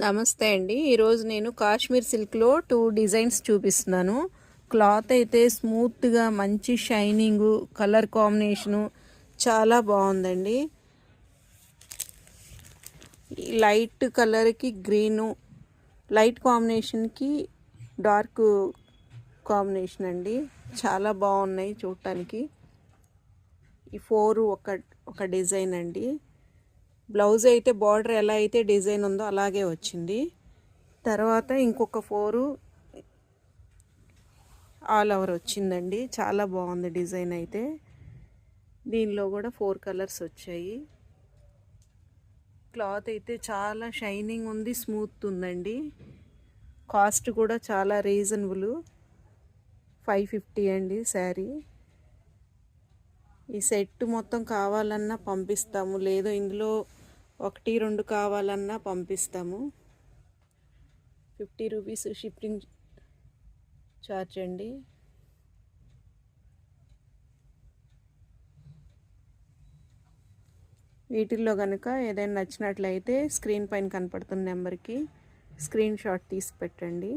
నమస్తే అండి. ఈరోజు నేను కాశ్మీర్ సిల్క్లో 2 డిజైన్స్ చూపిస్తున్నాను. క్లాత్ అయితే స్మూత్గా మంచి షైనింగు, కలర్ కాంబినేషను చాలా బాగుందండి. ఈ లైట్ కలర్కి గ్రీను, లైట్ కాంబినేషన్కి డార్క్ కాంబినేషన్ అండి. చాలా బాగున్నాయి చూడటానికి. ఈ 4 ఒక డిజైన్ అండి. బ్లౌజ్ అయితే బార్డర్ ఎలా అయితే డిజైన్ ఉందో అలాగే వచ్చింది. తర్వాత ఇంకొక 4 ఆల్ ఓవర్ వచ్చిందండి. చాలా బాగుంది డిజైన్ అయితే. దీనిలో కూడా 4 కలర్స్ వచ్చాయి. క్లాత్ అయితే చాలా షైనింగ్ ఉంది, స్మూత్ ఉందండి. కాస్ట్ కూడా చాలా రీజనబుల్, 550 అండి శారీ. ఈ సెట్ మొత్తం కావాలన్నా పంపిస్తాము, లేదు ఇందులో 1, 2 కావాలన్నా పంపిస్తాము. 50 రూపీస్ షిప్పింగ్ ఛార్జ్ అండి. వీటిల్లో కనుక ఏదైనా నచ్చినట్లయితే స్క్రీన్ పైన కనపడుతున్న నెంబర్కి స్క్రీన్ షాట్ తీసి పెట్టండి.